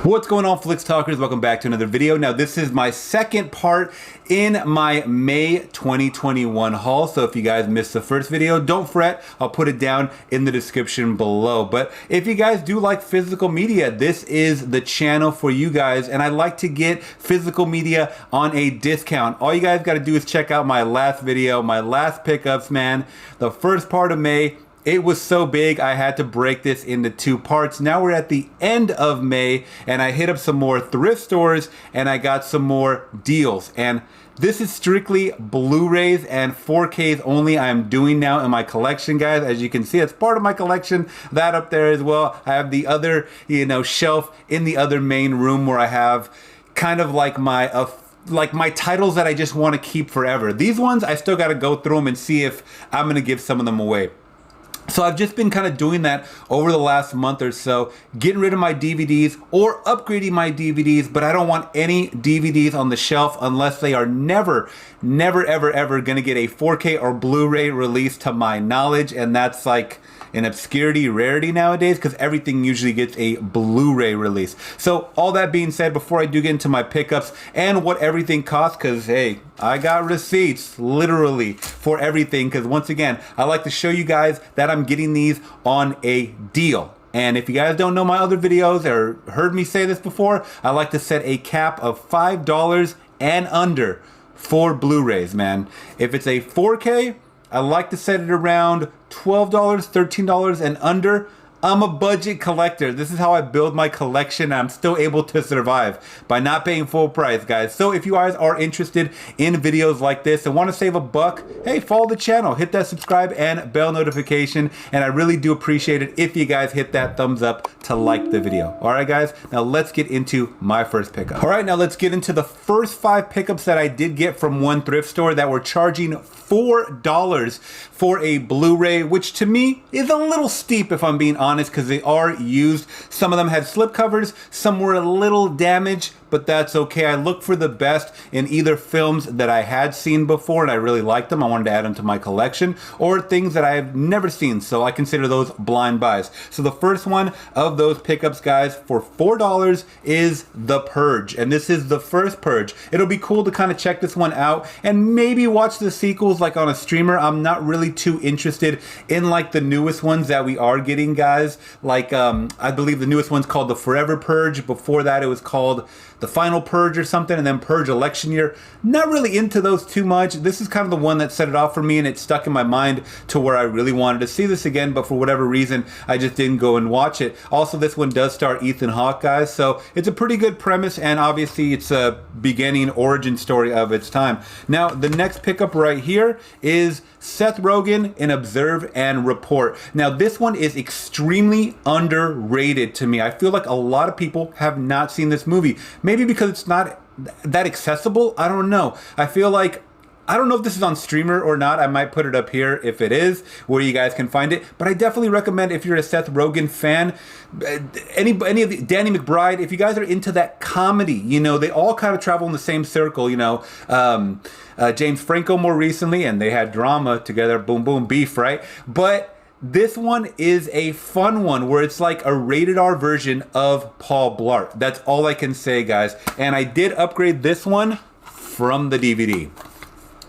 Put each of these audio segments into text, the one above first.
What's going on, Flix Talkers? Welcome back to another video. Now, this is my second part in my May 2021 haul. So if you guys missed the first video, don't fret. I'll put it down in the description below. But if you guys do like physical media, this is the channel for you guys. And I like to get physical media on a discount. All you guys got to do is check out my last video, my last pickups, man. The first part of May. It was so big, I had to break this into two parts. Now we're at the end of May, and I hit up some more thrift stores, and I got some more deals. And this is strictly Blu-rays and 4Ks only I'm doing now in my collection, guys. As you can see, it's part of my collection. That up there as well. I have the other, shelf in the other main room where I have kind of like my titles that I just want to keep forever. These ones, I still got to go through them and see if I'm going to give some of them away. So I've just been kind of doing that over the last month or so, getting rid of my DVDs or upgrading my DVDs, but I don't want any DVDs on the shelf unless they are never, ever going to get a 4K or Blu-ray release to my knowledge. And that's like an obscurity rarity nowadays because everything usually gets a Blu-ray release. So all that being said, before I do get into my pickups and what everything costs, because hey, I got receipts literally for everything, because once again, I like to show you guys that I'm getting these on a deal. And if you guys don't know my other videos or heard me say this before, I like to set a cap of $5 and under for Blu-rays, man. If it's a 4K, I like to set it around $12, $13 and under. I'm a budget collector. This is how I build my collection. I'm still able to survive by not paying full price, guys. So if you guys are interested in videos like this and want to save a buck, hey, follow the channel, hit that subscribe and bell notification. And I really do appreciate it if you guys hit that thumbs up to like the video. All right, guys, now let's get into my first pickup. All right, now let's get into the first 5 pickups that I did get from one thrift store that were charging $4 for a Blu-ray, which to me is a little steep if I'm being honest, because they are used. Some of them had slip covers, some were a little damaged, but that's okay. I look for the best in either films that I had seen before and I really liked them, I wanted to add them to my collection, or things that I have never seen, so I consider those blind buys. So the first one of those pickups, guys, for $4 is The Purge, and this is the first Purge. It'll be cool to kind of check this one out and maybe watch the sequels like on a streamer. I'm not really too interested in like the newest ones that we are getting, guys. Like I believe the newest one's called The Forever Purge. Before that it was called The Final Purge or something, and then Purge Election Year. Not really into those too much. This is kind of the one that set it off for me, and it stuck in my mind to where I really wanted to see this again, but for whatever reason, I just didn't go and watch it. Also, this one does star Ethan Hawke, guys, so it's a pretty good premise, and obviously it's a beginning origin story of its time. Now, the next pickup right here is Seth Rogen in Observe and Report. Now, this one is extremely underrated to me. I feel like a lot of people have not seen this movie. Maybe because it's not that accessible. I don't know. I feel like, I don't know if this is on streamer or not. I might put it up here if it is, where you guys can find it. But I definitely recommend, if you're a Seth Rogen fan, any of the, Danny McBride, if you guys are into that comedy, they all kind of travel in the same circle, James Franco more recently, and they had drama together, boom, boom, beef, right? But this one is a fun one where it's like a rated R version of Paul Blart. That's all I can say, guys. And I did upgrade this one from the DVD.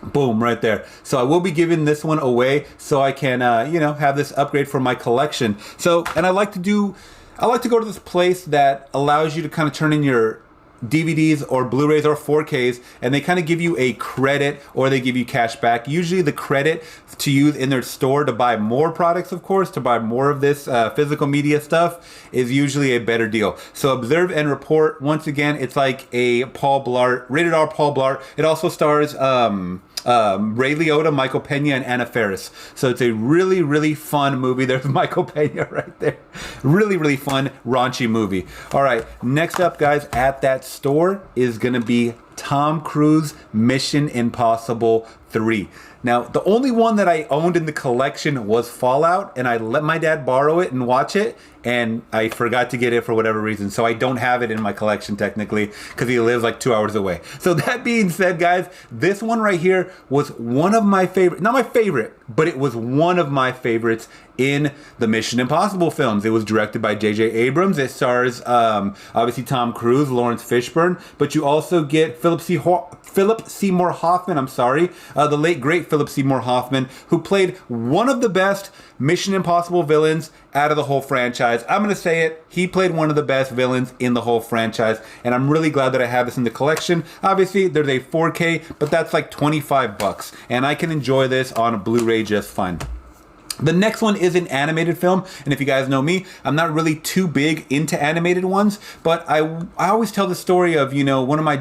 Boom, right there. So I will be giving this one away so I can, have this upgrade for my collection. So, and I like to go to this place that allows you to kind of turn in your DVDs or Blu-rays or 4Ks, and they kind of give you a credit or they give you cash back. Usually the credit to use in their store to buy more products, of course, to buy more of this physical media stuff is usually a better deal. So Observe and Report, once again, it's like a Paul Blart, rated R Paul Blart. It also stars Ray Liotta, Michael Pena, and Anna Faris. So it's a really fun movie. There's Michael Pena right there. Really fun, raunchy movie. All right, next up, guys, at that store is gonna be Tom Cruise Mission Impossible 3. Now, the only one that I owned in the collection was Fallout, and I let my dad borrow it and watch it, and I forgot to get it for whatever reason. So I don't have it in my collection technically because he lives like 2 hours away. So that being said, guys, this one right here was one of my favorite, not my favorite, but it was one of my favorites in the Mission Impossible films. It was directed by J.J. Abrams. It stars obviously Tom Cruise, Lawrence Fishburne, but you also get Philip Seymour Hoffman, the late great Philip Seymour Hoffman, who played one of the best Mission Impossible villains out of the whole franchise. I'm going to say it. He played one of the best villains in the whole franchise, and I'm really glad that I have this in the collection. Obviously, there's a 4K, but that's like 25 bucks, and I can enjoy this on a Blu-ray just fine. The next one is an animated film, and if you guys know me, I'm not really too big into animated ones, but I always tell the story of, you know, one of my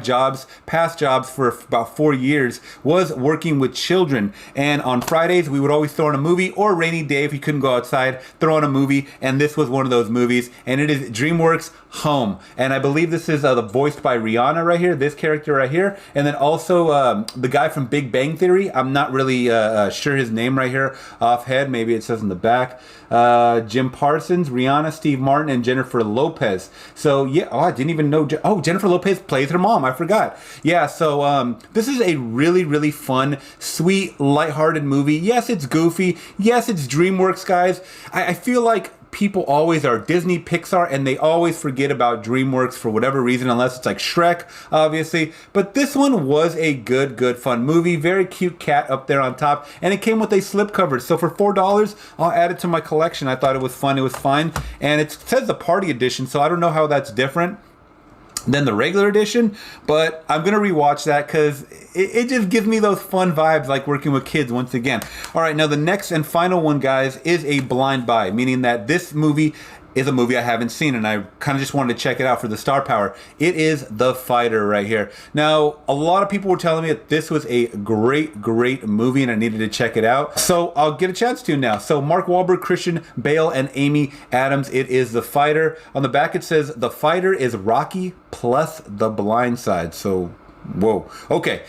past jobs for about 4 years was working with children, and on Fridays we would always throw on a movie, or a rainy day if you couldn't go outside, throw on a movie, and this was one of those movies, and it is Dreamworks Home, and I believe this is voiced by Rihanna right here, this character right here, and then also the guy from Big Bang Theory. I'm not really sure his name right here off head, maybe it says in the back. Jim Parsons, Rihanna, Steve Martin, and Jennifer Lopez. So yeah, I didn't even know. Jennifer Lopez plays her mom. I forgot. Yeah, so this is a really, really fun, sweet, lighthearted movie. Yes, it's goofy. Yes, it's DreamWorks, guys. I feel like people always are Disney, Pixar, and they always forget about DreamWorks for whatever reason, unless it's like Shrek, obviously. But this one was a good, fun movie. Very cute cat up there on top, and it came with a slipcover. So for $4, I'll add it to my collection. I thought it was fun. It was fine, and it says the party edition, so I don't know how that's different than the regular edition, but I'm gonna rewatch that because it just gives me those fun vibes like working with kids once again. All right, now the next and final one, guys, is a blind buy, meaning that this movie is a movie I haven't seen, and I kind of just wanted to check it out for the star power. It is The Fighter right here. Now, a lot of people were telling me that this was a great movie and I needed to check it out. So I'll get a chance to now. So Mark Wahlberg, Christian Bale, and Amy Adams. It is The Fighter. On the back it says, The Fighter is Rocky plus The Blind Side. So whoa, okay.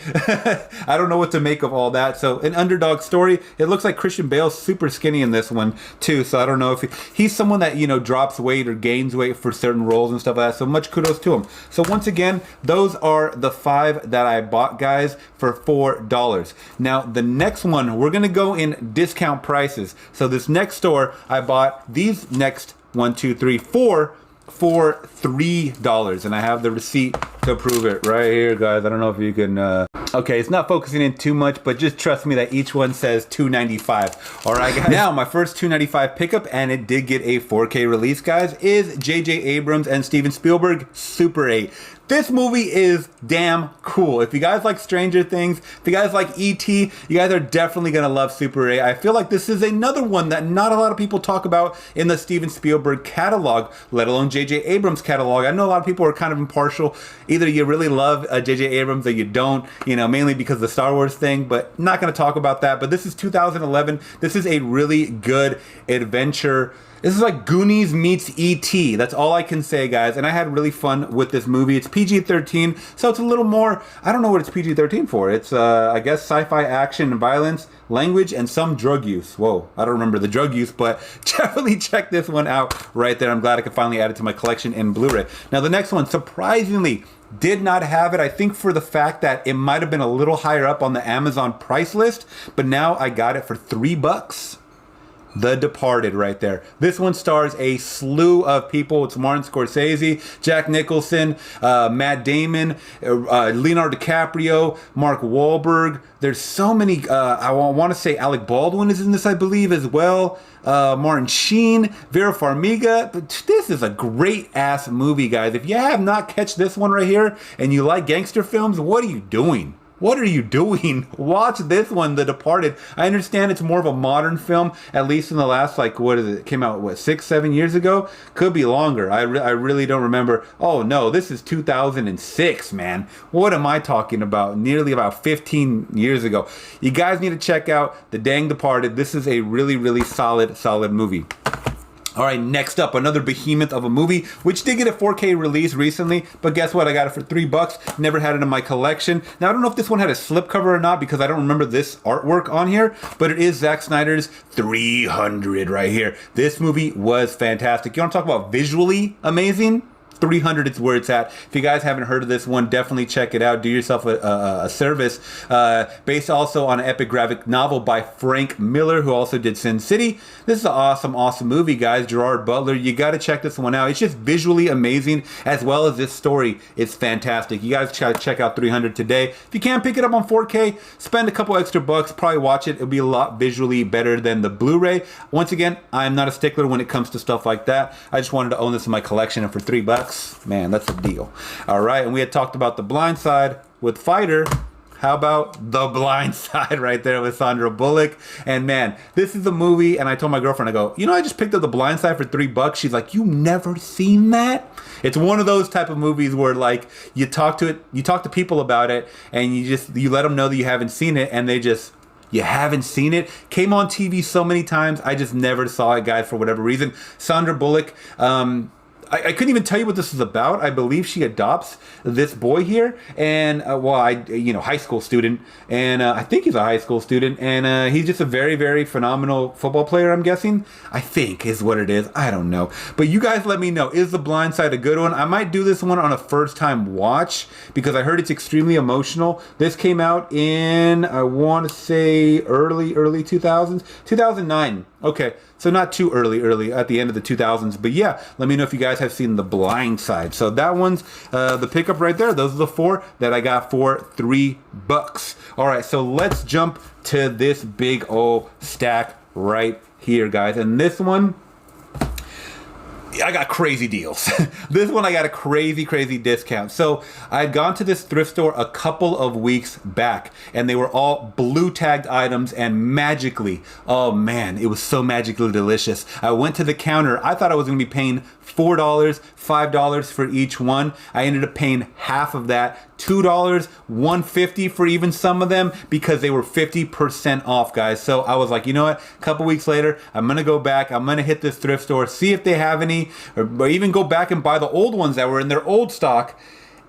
I don't know what to make of all that. So an underdog story. It looks like Christian Bale's super skinny in this one too, so I don't know if he's someone that, you know, drops weight or gains weight for certain roles and stuff like that, so much kudos to him. So once again, those are the 5 that I bought, guys, for $4. Now the next one, we're gonna go in discount prices. So this next store, I bought these next 1, 2, 3, 4 for $3, and I have the receipt to prove it right here, guys. I don't know if you can okay, it's not focusing in too much, but just trust me that each one says $2.95. All right, guys. Now my first $2.95 pickup, and it did get a 4K release, guys, is J.J. Abrams and Steven Spielberg Super 8. This movie is damn cool. If you guys like Stranger Things, if you guys like E.T., you guys are definitely going to love Super 8. I feel like this is another one that not a lot of people talk about in the Steven Spielberg catalog, let alone J.J. Abrams catalog. I know a lot of people are kind of impartial. Either you really love J.J. Abrams or you don't, you know, mainly because of the Star Wars thing, but not going to talk about that. But this is 2011. This is a really good adventure. This is like Goonies meets E.T. That's all I can say, guys. And I had really fun with this movie. It's PG-13, so it's a little more, I don't know what it's PG-13 for. It's, I guess, sci-fi action and violence, language, and some drug use. Whoa, I don't remember the drug use, but definitely check this one out right there. I'm glad I could finally add it to my collection in Blu-ray. Now, the next one, surprisingly, did not have it. I think for the fact that it might have been a little higher up on the Amazon price list, but now I got it for $3. The Departed right there. This one stars a slew of people. It's Martin Scorsese, Jack Nicholson, Matt Damon, Leonardo DiCaprio, Mark Wahlberg. There's so many. I want to say Alec Baldwin is in this, I believe, as well. Martin Sheen, Vera Farmiga. But this is a great ass movie, guys. If you have not catch this one right here and you like gangster films, what are you doing? What are you doing? Watch this one, The Departed. I understand it's more of a modern film, at least in the last, like, what is it? It came out, what, 6, 7 years ago? Could be longer. I really don't remember. Oh, no, this is 2006, man. What am I talking about? Nearly about 15 years ago. You guys need to check out The Dang Departed. This is a really, really solid movie. All right, next up, another behemoth of a movie, which did get a 4K release recently, but guess what? I got it for $3. Never had it in my collection. Now, I don't know if this one had a slipcover or not because I don't remember this artwork on here, but it is Zack Snyder's 300 right here. This movie was fantastic. You want to talk about visually amazing? 300 is where it's at. If you guys haven't heard of this one, definitely check it out. Do yourself a service. Based also on an epic graphic novel by Frank Miller, who also did Sin City. This is an awesome movie, guys. Gerard Butler. You got to check this one out. It's just visually amazing, as well as this story. It's fantastic. You guys got to check out 300 today. If you can't pick it up on 4K, spend a couple extra bucks. Probably watch it. It'll be a lot visually better than the Blu-ray. Once again, I'm not a stickler when it comes to stuff like that. I just wanted to own this in my collection, and for $3, man, that's a deal. All right, and we had talked about The Blind Side with Fighter. How about The Blind Side right there with Sandra Bullock? And man, this is a movie, and I told my girlfriend, I go, you know, I just picked up The Blind Side for $3. She's like, you never seen that? It's one of those type of movies where like you talk to people about it, and you let them know that you haven't seen it, and you haven't seen it. Came on TV so many times, I just never saw it, guys, for whatever reason. Sandra Bullock, I couldn't even tell you what this is about. I believe she adopts this boy here, and high school student, and I think he's a high school student, and he's just a very, very phenomenal football player, I'm guessing. I think is what it is. I don't know. But you guys let me know. Is The Blind Side a good one? I might do this one on a first-time watch because I heard it's extremely emotional. This came out in, I want to say, early 2000s? 2009. Okay, so not too early at the end of the 2000s. But yeah, let me know if you guys have seen The Blind Side. So that one's the pickup right there. Those are the 4 that I got for $3. All right, so let's jump to this big old stack right here, guys. And this one, I got crazy deals. This one I got a crazy discount. So I had gone to this thrift store a couple of weeks back, and they were all blue tagged items, and magically, oh man, it was so magically delicious. I went to the counter. I thought I was going to be paying $4, $5 for each one. I ended up paying half of that, $2, $1.50 for even some of them, because they were 50% off, guys. So I was like, you know what? A couple weeks later, I'm gonna go back. I'm gonna hit this thrift store, see if they have any, or even go back and buy the old ones that were in their old stock.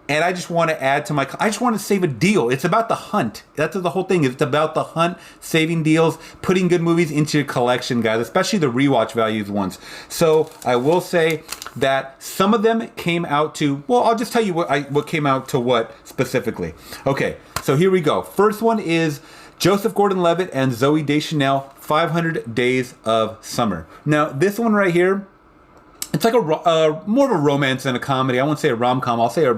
And I just want to add to I just want to save a deal. It's about the hunt. That's the whole thing. It's about the hunt, saving deals, putting good movies into your collection, guys, especially the rewatch values ones. So I will say that some of them came out to, well, I'll just tell you what came out to what specifically. Okay, so here we go. First one is Joseph Gordon-Levitt and Zooey Deschanel, 500 Days of Summer. Now, this one right here, it's like more of a romance than a comedy. I won't say a rom-com. I'll say a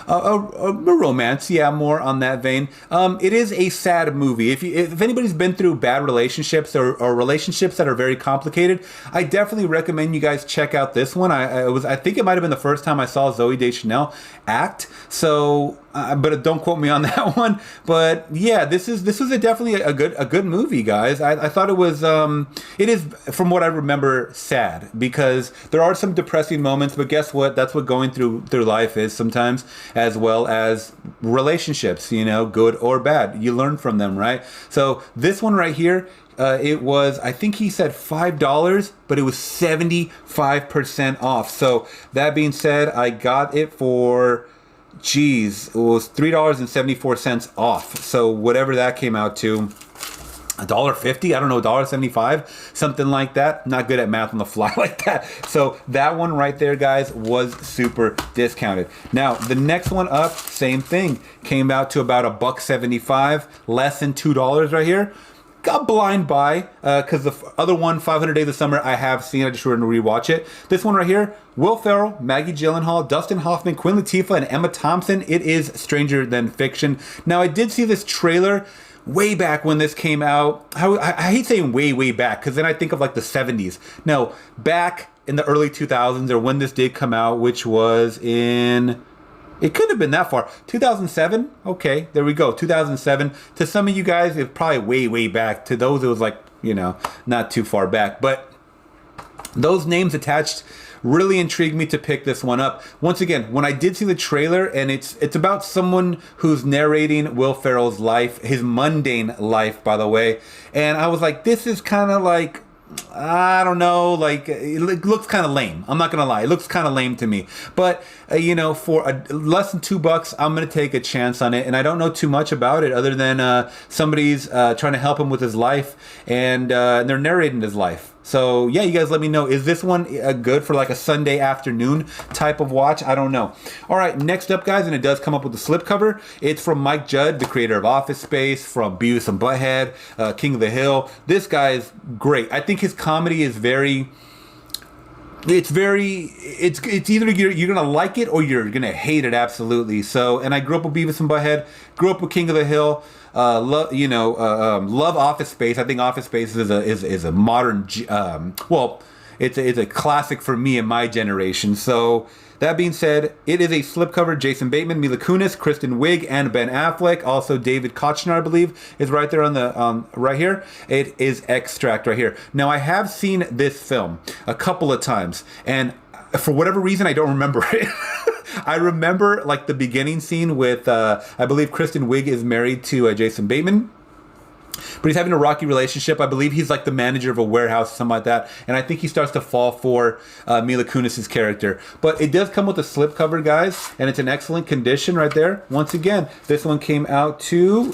romance. Yeah, more on that vein. It is a sad movie. If anybody's been through bad relationships or relationships that are very complicated, I definitely recommend you guys check out this one. I think it might have been the first time I saw Zooey Deschanel act. So, but don't quote me on that one. But yeah, this is definitely a good movie, guys. I thought it was it is, from what I remember, sad because there are some depressing moments. But guess what? That's what going through life is sometimes, as well as relationships. You know, good or bad, you learn from them, right? So this one right here. It was, I think he said $5, but it was 75% off. So that being said, I got it for, it was $3.74 off. So whatever that came out to, $1.50, I don't know, $1.75, something like that. Not good at math on the fly like that. So that one right there, guys, was super discounted. Now the next one up, same thing, came out to about $1.75, less than $2 right here. Got blind by because the other one, 500 Days of Summer, I have seen. I just wanted to rewatch it. This one right here, Will Ferrell, Maggie Gyllenhaal, Dustin Hoffman, Queen Latifah, and Emma Thompson. It is Stranger Than Fiction. Now, I did see this trailer way back when this came out. I hate saying way back because then I think of like the 70s. No, back in the early 2000s or when this did come out, which was in... It couldn't have been that far. 2007? Okay, there we go. 2007. To some of you guys, it's probably way back. To those, it was like, you know, not too far back. But those names attached really intrigued me to pick this one up. Once again, when I did see the trailer, and it's about someone who's narrating Will Ferrell's life, his mundane life, by the way. And I was like, this is kind of like I don't know, like it looks kind of lame. I'm not gonna lie, it looks kind of lame to me. But you know, for less than $2, I'm gonna take a chance on it. And I don't know too much about it other than somebody's trying to help him with his life, and they're narrating his life. So yeah, you guys let me know. Is this one good for like a Sunday afternoon type of watch? I don't know. All right, next up, guys, and it does come up with the slipcover. It's from Mike Judd, the creator of Office Space, from Beavis and Butthead, King of the Hill. This guy is great. I think his comedy is very... It's either you're gonna like it or you're gonna hate it absolutely. So, and I grew up with Beavis and Butthead, grew up with King of the Hill. Love Office Space. I think Office Space is a modern, well, it's a classic for me and my generation. So that being said, it is a slipcover. Jason Bateman, Mila Kunis, Kristen Wiig, and Ben Affleck. Also David Koechner, I believe, is right there on the right here. It is Extract right here. Now I have seen this film a couple of times, and for whatever reason I don't remember it. I remember like the beginning scene with I believe Kristen Wiig is married to Jason Bateman. But he's having a rocky relationship. I believe he's like the manager of a warehouse, something like that. And I think he starts to fall for Mila Kunis' character. But it does come with a slipcover, guys. And it's in excellent condition right there. Once again, this one came out to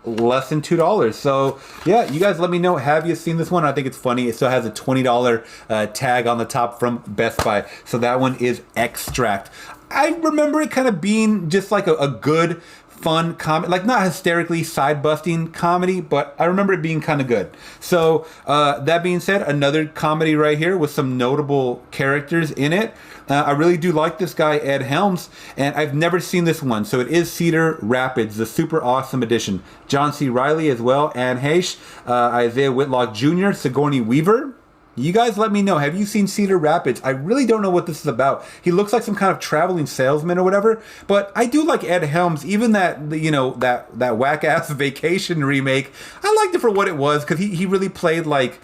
less than $2. So yeah, you guys let me know. Have you seen this one? I think it's funny. It still has a $20 tag on the top from Best Buy. So that one is Extract. I remember it kind of being just like a good... fun comedy, like not hysterically side-busting comedy, but I remember it being kind of good. So that being said, another comedy right here with some notable characters in it. I really do like this guy, Ed Helms, and I've never seen this one. So it is Cedar Rapids, the super awesome edition. John C. Reilly as well, Anne Heche, Isaiah Whitlock Jr., Sigourney Weaver. You guys let me know. Have you seen Cedar Rapids? I really don't know what this is about. He looks like some kind of traveling salesman or whatever. But I do like Ed Helms. Even that, you know, that whack-ass Vacation remake, I liked it for what it was, because he really played like...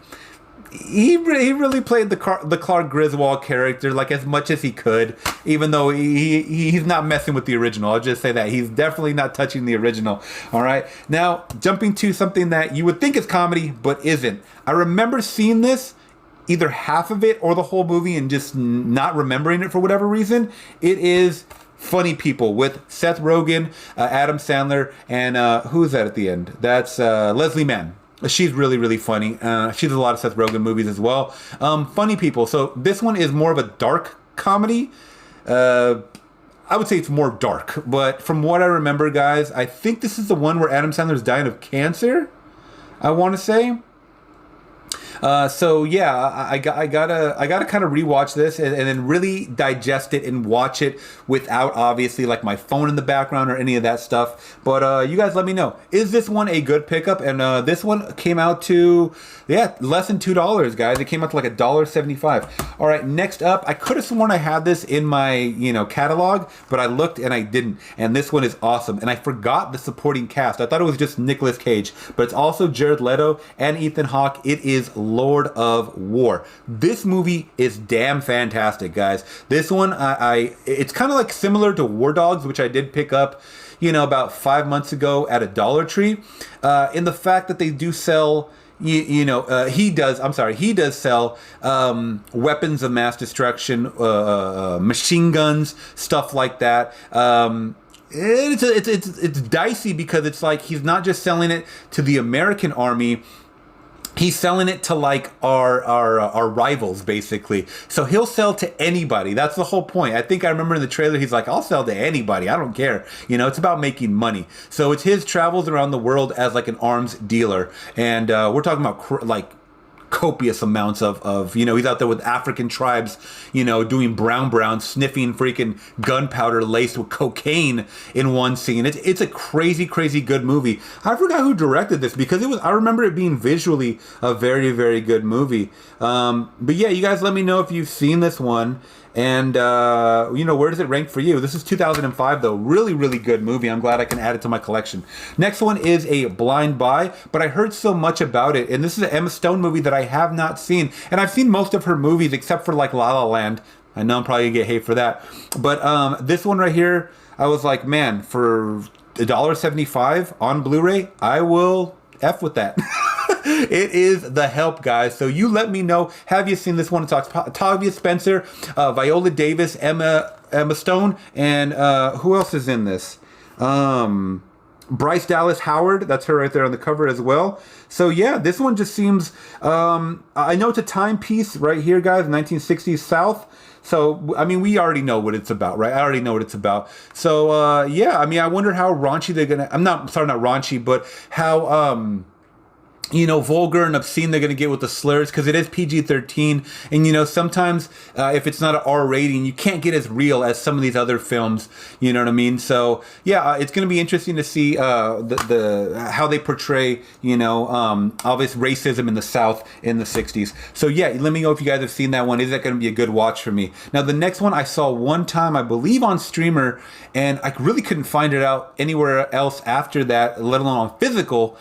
He really played the Clark Griswold character like as much as he could, even though he's not messing with the original. I'll just say that. He's definitely not touching the original. All right. Now, jumping to something that you would think is comedy, but isn't. I remember seeing this, either half of it or the whole movie, and just not remembering it for whatever reason. It is Funny People with Seth Rogen, Adam Sandler, and who's that at the end? That's Leslie Mann. She's really, really funny. She does a lot of Seth Rogen movies as well. Funny People. So this one is more of a dark comedy. I would say it's more dark, but from what I remember, guys, I think this is the one where Adam Sandler's dying of cancer, I want to say. So yeah, I gotta kind of rewatch this and then really digest it and watch it without obviously like my phone in the background or any of that stuff. But you guys let me know. Is this one a good pickup? And this one came out to less than $2, guys. It came out to like $1.75. All right, next up, I could have sworn I had this in my catalog, but I looked and I didn't. And this one is awesome. And I forgot the supporting cast. I thought it was just Nicolas Cage, but it's also Jared Leto and Ethan Hawke. It is Lord of War. This movie is damn fantastic, guys. This one, it's kind of like similar to War Dogs, which I did pick up, about 5 months ago at a Dollar Tree, in the fact that they do sell, he does sell weapons of mass destruction, machine guns, stuff like that. It's dicey because it's like he's not just selling it to the American army. He's selling it to like our rivals, basically. So he'll sell to anybody. That's the whole point. I think I remember in the trailer, he's like, I'll sell to anybody. I don't care. It's about making money. So it's his travels around the world as like an arms dealer. And we're talking about like copious amounts of he's out there with African tribes, doing brown, sniffing freaking gunpowder laced with cocaine in one scene. It's a crazy good movie. I forgot who directed this because I remember it being visually a very, very good movie. But yeah, you guys let me know if you've seen this one. And, where does it rank for you? This is 2005, though. Really, really good movie. I'm glad I can add it to my collection. Next one is a blind buy, but I heard so much about it. And this is an Emma Stone movie that I have not seen. And I've seen most of her movies except for, like, La La Land. I know I'm probably going to get hate for that. But this one right here, I was like, man, for $1.75 on Blu-ray, I will F with that. It is The Help, guys. So you let me know. Have you seen this one? It's Octavia Spencer, Viola Davis, Emma Stone, and who else is in this? Bryce Dallas Howard. That's her right there on the cover as well. So yeah, this one just seems, I know it's a timepiece right here, guys, 1960s South. So, I mean, we already know what it's about, right? I already know what it's about. So, yeah, I mean, I wonder how raunchy they're going to, not raunchy, but how, you know, vulgar and obscene they're going to get with the slurs, because it is PG-13. And, you know, sometimes if it's not an R rating, you can't get as real as some of these other films. You know what I mean? So, yeah, it's going to be interesting to see how they portray, you know, obvious racism in the South in the 60s. So, yeah, let me know if you guys have seen that one. Is that going to be a good watch for me? Now, the next one I saw one time, I believe on Streamer, and I really couldn't find it out anywhere else after that, let alone on physical,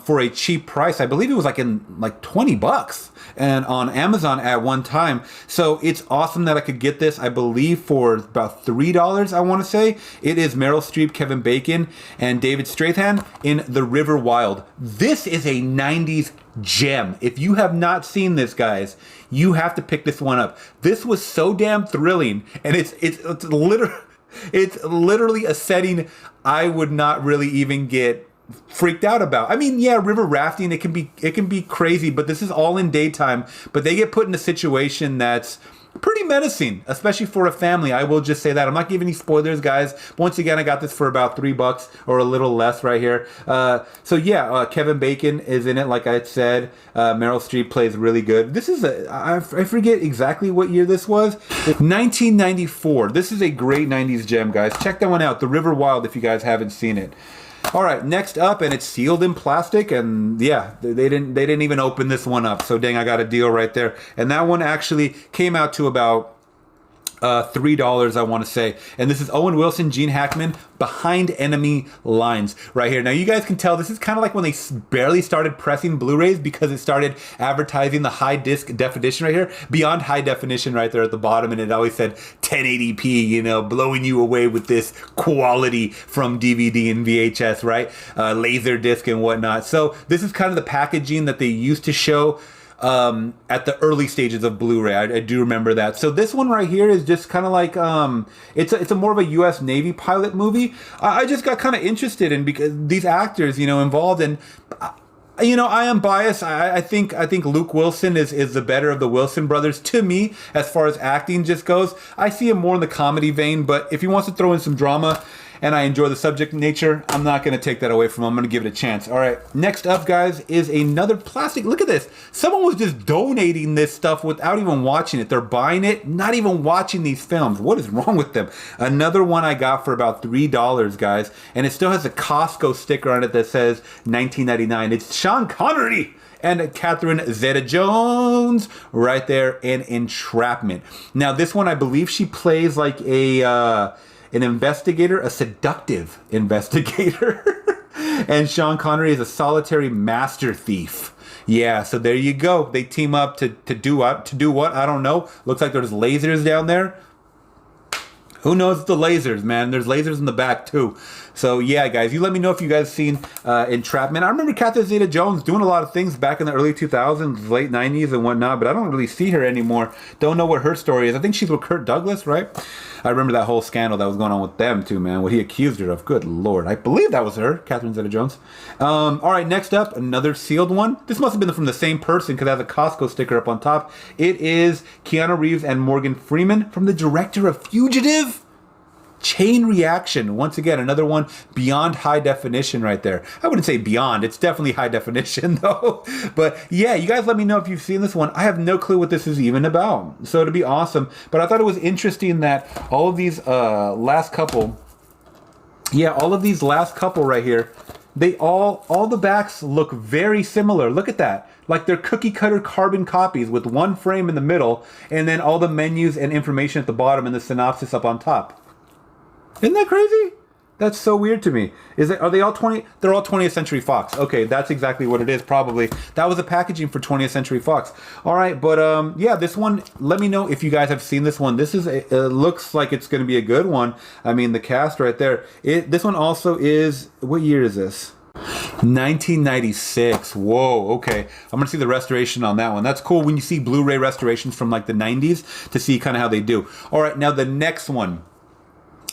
for a cheap price. I believe it was like in like $20 and on Amazon at one time. So it's awesome that I could get this, I believe, for about $3, I want to say. It is Meryl Streep, Kevin Bacon, and David Strathairn in The River Wild. This is a 90s gem. If you have not seen this, guys, you have to pick this one up. This was so damn thrilling, and it's literally a setting I would not really even get freaked out about. I mean, yeah, river rafting, it can be crazy, but this is all in daytime. But they get put in a situation that's pretty menacing, especially for a family. I will just say that. I'm not giving any spoilers, guys. Once again, I got this for about $3 or a little less right here. So yeah, Kevin Bacon is in it, like I said. Meryl Streep plays really good. This is I forget exactly what year this was. 1994. This is a great 90s gem, guys. Check that one out. The River Wild, if you guys haven't seen it. All right, next up, and it's sealed in plastic, and yeah, they didn't even open this one up. So dang, I got a deal right there. And that one actually came out to about $3, I want to say. And this is Owen Wilson, Gene Hackman, Behind Enemy Lines right here. Now you guys can tell this is kind of like when they barely started pressing Blu-rays, because it started advertising the high disc definition right here, beyond high definition right there at the bottom, and it always said 1080p, you know, blowing you away with this quality from DVD and VHS, right? Laser disc and whatnot. So this is kind of the packaging that they used to show at the early stages of Blu-ray. I do remember that. So this one right here is just kind of like, it's a more of a U.S. Navy pilot movie. I just got kind of interested in, because these actors, you know, involved, and you know, I am biased. I think Luke Wilson is the better of the Wilson brothers to me, as far as acting just goes. I see him more in the comedy vein, but if he wants to throw in some drama, and I enjoy the subject nature, I'm not going to take that away from him. I'm going to give it a chance. All right, next up, guys, is another plastic. Look at this. Someone was just donating this stuff without even watching it. They're buying it, not even watching these films. What is wrong with them? Another one I got for about $3, guys, and it still has a Costco sticker on it that says 1999. It's Sean Connery and Catherine Zeta-Jones right there in Entrapment. Now, this one, I believe she plays like an investigator, a seductive investigator. And Sean Connery is a solitary master thief. Yeah, so there you go. They team up to do what? To do what? I don't know. Looks like there's lasers down there. Who knows the lasers, man? There's lasers in the back, too. So, yeah, guys, you let me know if you guys seen Entrapment. I remember Catherine Zeta-Jones doing a lot of things back in the early 2000s, late 90s and whatnot, but I don't really see her anymore. Don't know what her story is. I think she's with Kirk Douglas, right? I remember that whole scandal that was going on with them, too, man. What he accused her of. Good Lord. I believe that was her, Catherine Zeta-Jones. All right, next up, another sealed one. This must have been from the same person, because it has a Costco sticker up on top. It is Keanu Reeves and Morgan Freeman from the director of Fugitive. Chain Reaction. Once again, another one beyond high definition right there. I wouldn't say beyond. It's definitely high definition, though. But yeah, you guys let me know if you've seen this one. I have no clue what this is even about. So it'd be awesome. But I thought it was interesting that all of these last couple right here, they all the backs look very similar. Look at that. Like they're cookie cutter carbon copies with one frame in the middle, and then all the menus and information at the bottom and the synopsis up on top. Isn't that crazy? That's so weird to me. Are they all 20? They're all 20th Century Fox. Okay, that's exactly what it is, probably. That was the packaging for 20th Century Fox. All right, but yeah, this one, let me know if you guys have seen this one. This is, it looks like it's going to be a good one. I mean, the cast right there. This one also is, what year is this? 1996. Whoa, okay. I'm gonna see the restoration on that one. That's cool when you see Blu-ray restorations from like the 90s to see kind of how they do. All right, now the next one.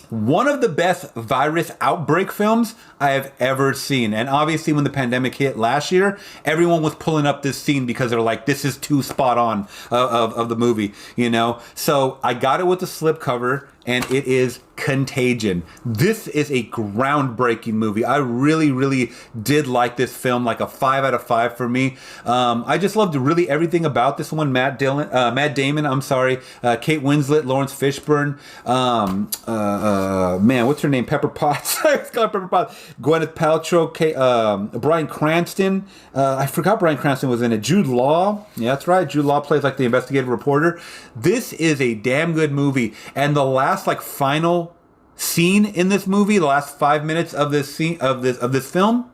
One of the best virus outbreak films I have ever seen. And obviously when the pandemic hit last year, everyone was pulling up this scene because they're like, this is too spot on of the movie, you know? So I got it with the slipcover, and it is Contagion. This is a groundbreaking movie. I really, really did like this film, like a 5 out of 5 for me. I just loved really everything about this one. Matt Damon, Kate Winslet, Lawrence Fishburne, man, what's her name? Pepper Potts. Pepper Potts. Gwyneth Paltrow, Bryan Cranston. I forgot Bryan Cranston was in it. Jude Law. Yeah, that's right. Jude Law plays like the investigative reporter. This is a damn good movie. And the last like final scene in this movie, the last 5 minutes of this scene of this film,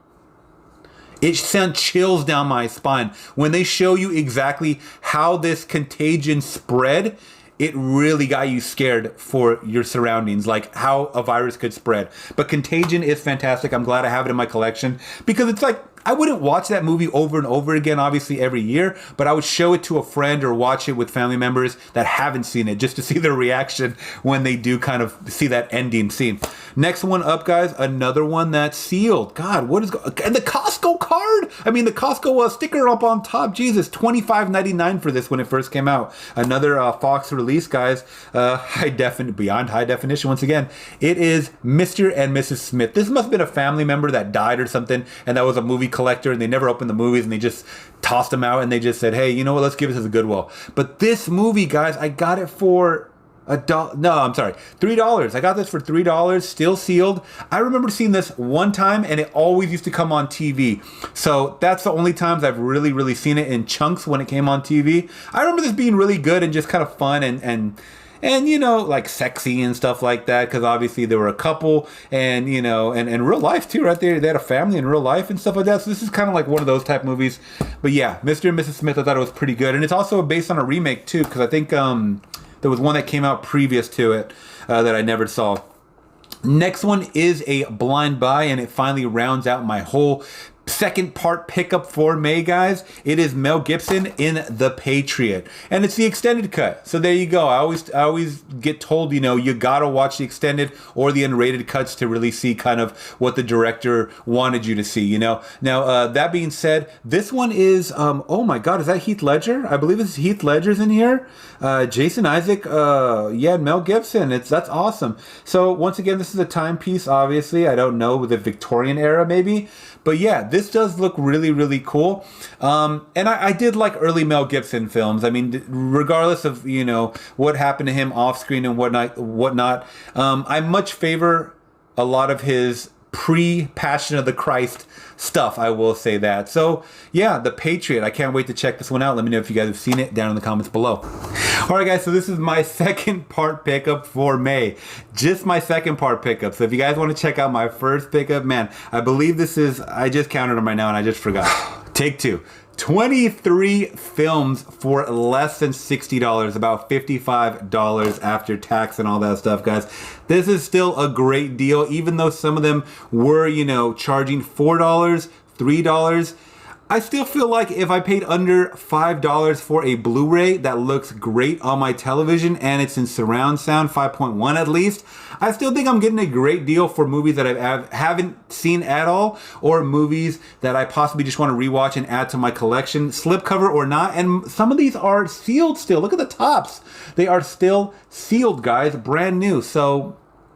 it sent chills down my spine when they show you exactly how this contagion spread. It really got you scared for your surroundings, like how a virus could spread. But Contagion is fantastic. I'm glad I have it in my collection because it's like, I wouldn't watch that movie over and over again, obviously every year, but I would show it to a friend or watch it with family members that haven't seen it just to see their reaction when they do kind of see that ending scene. Next one up, guys, another one that's sealed. God, what is and the Costco card? I mean, the Costco sticker up on top. Jesus, $25.99 for this when it first came out. Another Fox release, guys. Beyond high definition. Once again, it is Mr. and Mrs. Smith. This must have been a family member that died or something, and that was a movie collector, and they never opened the movies, and they just tossed them out, and they just said, hey, you know what, let's give this as a Goodwill. But this movie, guys, I got it for $3. I got this for $3, still sealed. I remember seeing this one time, and it always used to come on TV. So that's the only times I've really, really seen it in chunks when it came on TV. I remember this being really good and just kind of fun and you know, like sexy and stuff like that, because obviously they were a couple, and you know, and real life too, right there. They had a family in real life and stuff like that. So this is kind of like one of those type movies. But yeah, Mr. and Mrs. Smith, I thought it was pretty good, and it's also based on a remake too, because I think there was one that came out previous to it that I never saw. Next one is a blind buy, and it finally rounds out my whole second part pickup for May, guys. It is Mel Gibson in The Patriot, and it's the extended cut. So there you go. I always get told, you know, you gotta watch the extended or the unrated cuts to really see kind of what the director wanted you to see, you know. Now that being said, this one is oh my god, is that Heath Ledger? I believe it's Heath Ledger's in here. Jason Isaac, yeah, Mel Gibson. That's awesome. So once again, this is a timepiece, obviously. I don't know, the Victorian era maybe, but yeah, this does look really, really cool. And I did like early Mel Gibson films. I mean, regardless of, you know, what happened to him off screen and whatnot, I much favor a lot of his pre-Passion of the Christ stuff, I will say that. So yeah, The Patriot, I can't wait to check this one out. Let me know if you guys have seen it down in the comments below. All right, guys, so this is my second part pickup for May. Just my second part pickup. So if you guys want to check out my first pickup, man, I believe this is, I just counted them right now and I just forgot. Take two. 23 films for less than $60, about $55 after tax and all that stuff, guys. This is still a great deal, even though some of them were, you know, charging $4, $3. I still feel like if I paid under $5 for a Blu-ray that looks great on my television and it's in surround sound 5.1 at least, I still think I'm getting a great deal for movies that I haven't seen at all, or movies that I possibly just want to rewatch and add to my collection, slipcover or not. And some of these are sealed still. Look at the tops. They are still sealed, guys, brand new. So,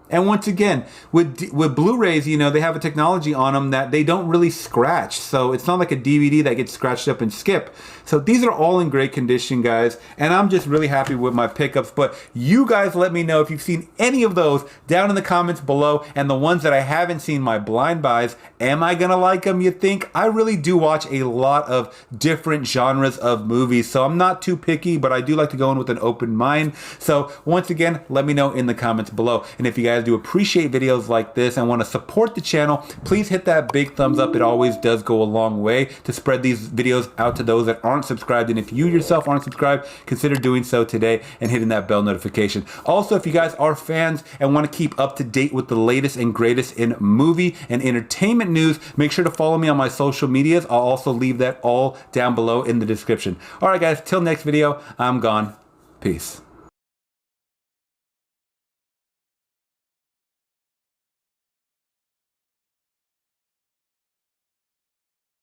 and once again, with Blu-rays, you know, they have a technology on them that they don't really scratch. So it's not like a DVD that gets scratched up and skip. So these are all in great condition, guys. And I'm just really happy with my pickups. But you guys let me know if you've seen any of those down in the comments below. And the ones that I haven't seen, my blind buys, am I going to like them, you think? I really do watch a lot of different genres of movies. So I'm not too picky, but I do like to go in with an open mind. So once again, let me know in the comments below. And if you guys guys do appreciate videos like this and want to support the channel, please hit that big thumbs up. It always does go a long way to spread these videos out to those that aren't subscribed. And if you yourself aren't subscribed, consider doing so today and hitting that bell notification. Also, if you guys are fans and want to keep up to date with the latest and greatest in movie and entertainment news, make sure to follow me on my social medias. I'll also leave that all down below in the description. All right, guys, till next video, I'm gone. Peace.